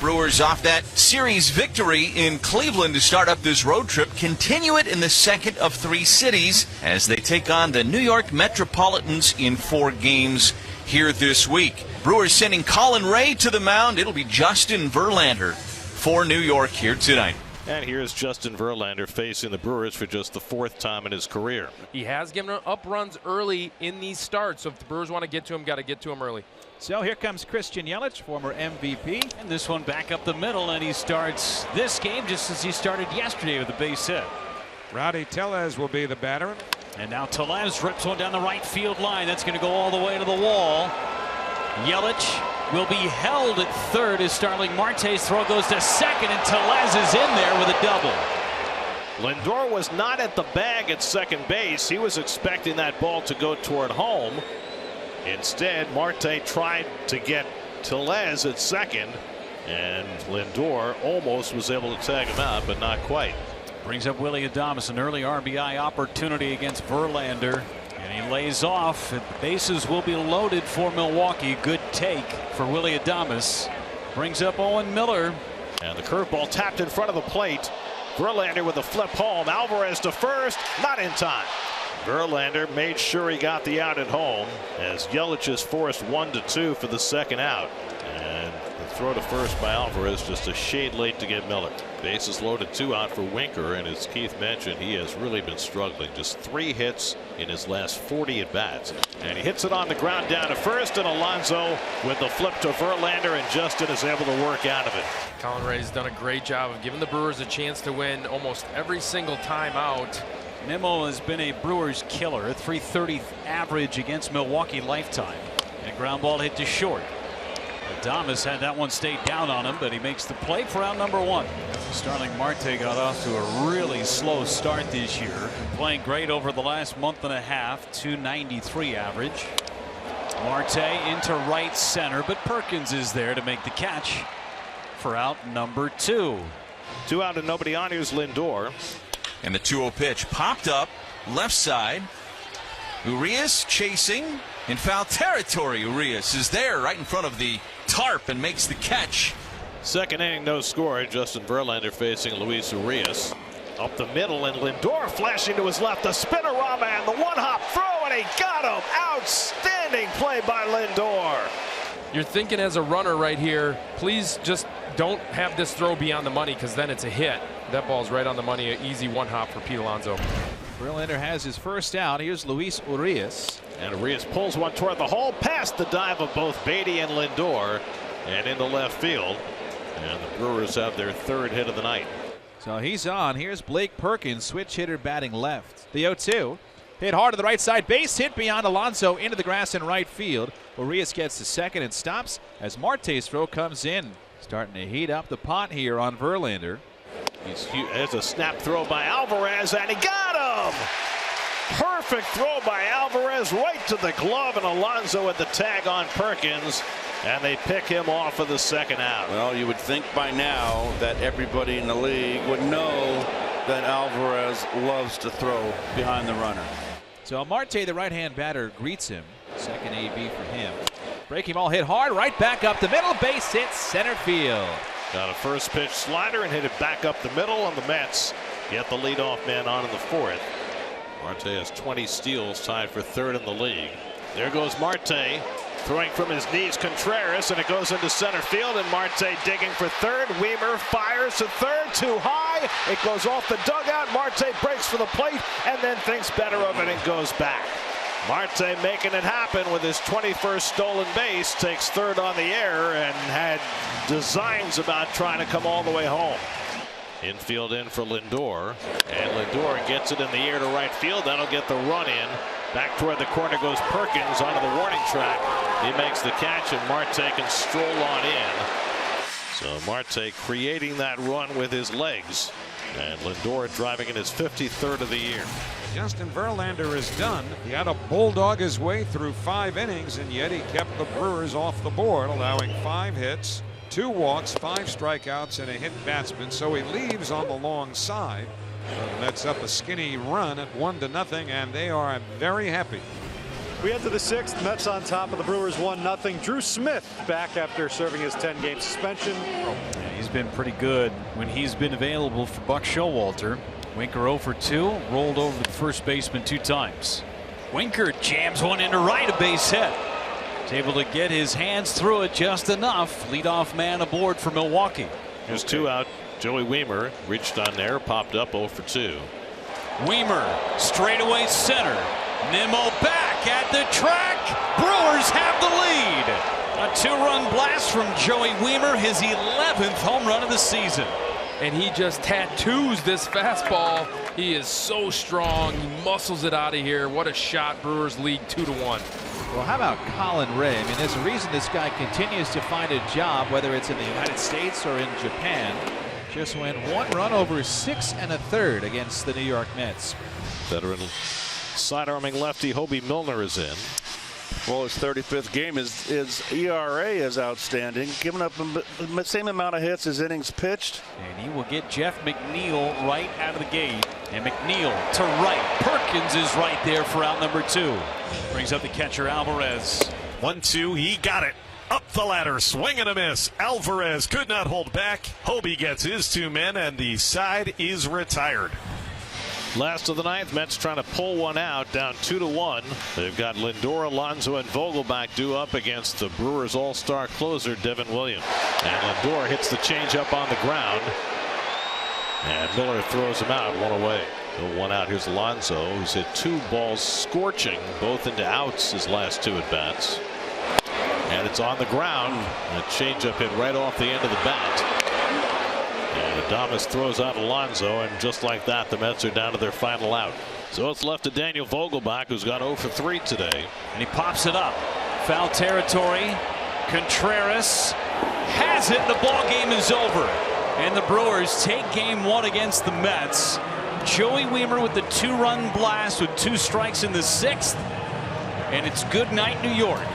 Brewers off that series victory in Cleveland to start up this road trip continue it in the second of 3 cities as they take on the New York Metropolitans in 4 games here this week. Brewers sending Colin Ray to the mound. It'll be Justin Verlander for New York here tonight. And here's Justin Verlander facing the Brewers for just the 4th time in his career. He has given up runs early in these starts, so if the Brewers want to get to him, got to get to him early. So here comes Christian Yelich, former MVP. And this one back up the middle, and he starts this game just as he started yesterday with a base hit. Rowdy Tellez will be the batter. And now Tellez rips one down the right field line. That's going to go all the way to the wall. Yelich will be held at third as Starling Marte's throw goes to second, and Tellez is in there with a double. Lindor was not at the bag at second base. He was expecting that ball to go toward home. Instead, Marte tried to get Tellez at second, and Lindor almost was able to tag him out, but not quite. Brings up Willy Adames, an early RBI opportunity against Verlander. And he lays off. The bases will be loaded for Milwaukee. Good take for Willy Adames. Brings up Owen Miller. And the curveball tapped in front of the plate. Verlander with a flip home. Alvarez to first. Not in time. Verlander made sure he got the out at home as Yelich is forced 1-2 for the second out. And the throw to first by Alvarez just a shade late to get Miller. Bases loaded, 2 out for Winker, and as Keith mentioned, he has really been struggling. Just 3 hits in his last 40 at bats. And he hits it on the ground down to first, and Alonso with the flip to Verlander, and Justin is able to work out of it. Colin Ray's done a great job of giving the Brewers a chance to win almost every single time out. Nimmo has been a Brewers killer, a .330 average against Milwaukee lifetime. And a ground ball hit to short. Adames had that one stay down on him, but he makes the play for out number 1. Starling Marte got off to a really slow start this year, playing great over the last month and a half. .293 average. Marte into right center, but Perkins is there to make the catch for out number 2. 2 out and nobody on. Here's Lindor. And the 2-0 pitch popped up left side. Urias chasing in foul territory. Urias is there right in front of the tarp and makes the catch. Second inning, no score. Justin Verlander facing Luis Urias. Up the middle, and Lindor flashing to his left. The spinorama and the one-hop throw, and he got him. Outstanding play by Lindor. You're thinking as a runner right here, please just don't have this throw be on the money, because then it's a hit. That ball's right on the money. An easy one-hop for Pete Alonso. Verlander has his first out. Here's Luis Urias. And Urias pulls one toward the hole, past the dive of both Beatty and Lindor, and into left field. And the Brewers have their 3rd hit of the night. So he's on. Here's Blake Perkins, switch hitter batting left. The 0-2. Hit hard to the right side. Base hit beyond Alonso into the grass in right field. Urias gets to second and stops as Marte's throw comes in. Starting to heat up the pot here on Verlander. There's a snap throw by Alvarez, and he got him! Perfect throw by Alvarez right to the glove, and Alonso with the tag on Perkins, and they pick him off of the second out. Well, you would think by now that everybody in the league would know that Alvarez loves to throw behind the runner. So Marte, the right-hand batter, greets him. Second AB for him. Breaking ball hit hard, right back up the middle, base hit center field. Got a first pitch slider and hit it back up the middle, and the Mets get the leadoff man on in the 4th. Marte has 20 steals, tied for 3rd in the league. There goes Marte, throwing from his knees Contreras, and it goes into center field, and Marte digging for 3rd. Wiemer fires to 3rd, too high. It goes off the dugout. Marte breaks for the plate and then thinks better of it and goes back. Marte making it happen with his 21st stolen base, takes 3rd on the air, and had designs about trying to come all the way home. Infield in for Lindor, and Lindor gets it in the air to right field. That'll get the run in. Back toward the corner goes Perkins onto the warning track. He makes the catch, and Marte can stroll on in. So Marte creating that run with his legs, and Lindor driving in his 53rd of the year. Justin Verlander is done. He had to bulldog his way through 5 innings, and yet he kept the Brewers off the board, allowing 5 hits, 2 walks, 5 strikeouts, and a hit batsman. So he leaves on the long side. The Mets up a skinny run at 1-0, and they are very happy. We head to the 6th. Mets on top of the Brewers 1-0. Drew Smith back after serving his 10-game suspension. Yeah, he's been pretty good when he's been available for Buck Showalter. Winker 0 for 2, rolled over the first baseman 2 times. Winker jams one into right, a base hit. He's able to get his hands through it just enough. Leadoff man aboard for Milwaukee. Here's 2 out. Joey Wiemer reached on there, popped up 0 for 2. Wiemer straightaway center. Nimmo back at the track. Brewers have the lead. A 2-run blast from Joey Wiemer, his 11th home run of the season. And he just tattoos this fastball. He is so strong. He muscles it out of here. What a shot. Brewers lead 2-1. Well, how about Colin Ray? I mean, there's a reason this guy continues to find a job, whether it's in the United States or in Japan. Just went 1 run over 6 1/3 against the New York Mets. Veteran side-arming lefty Hobie Milner is in. Well, his 35th game. His ERA is outstanding, giving up the same amount of hits as innings pitched. And he will get Jeff McNeil right out of the gate. And McNeil to right. Perkins is right there for out number 2. Brings up the catcher Alvarez. 1-2, he got it. Up the ladder, swing and a miss. Alvarez could not hold back. Hobie gets his 2 men, and the side is retired. Last of the 9th, Mets trying to pull one out, down 2-1. They've got Lindor, Alonso, and Vogelbach due up against the Brewers all-star closer Devin Williams. And Lindor hits the changeup on the ground. And Miller throws him out, 1 away. So 1 out. Here's Alonso, who's hit 2 balls scorching, both into outs his last 2 at-bats. And it's on the ground. A changeup hit right off the end of the bat. And Adames throws out Alonso, and just like that, the Mets are down to their final out. So it's left to Daniel Vogelbach, who's got 0 for 3 today. And he pops it up. Foul territory. Contreras has it. The ball game is over. And the Brewers take game 1 against the Mets. Joey Wiemer with the 2-run blast with 2 strikes in the 6th. And it's good night, New York.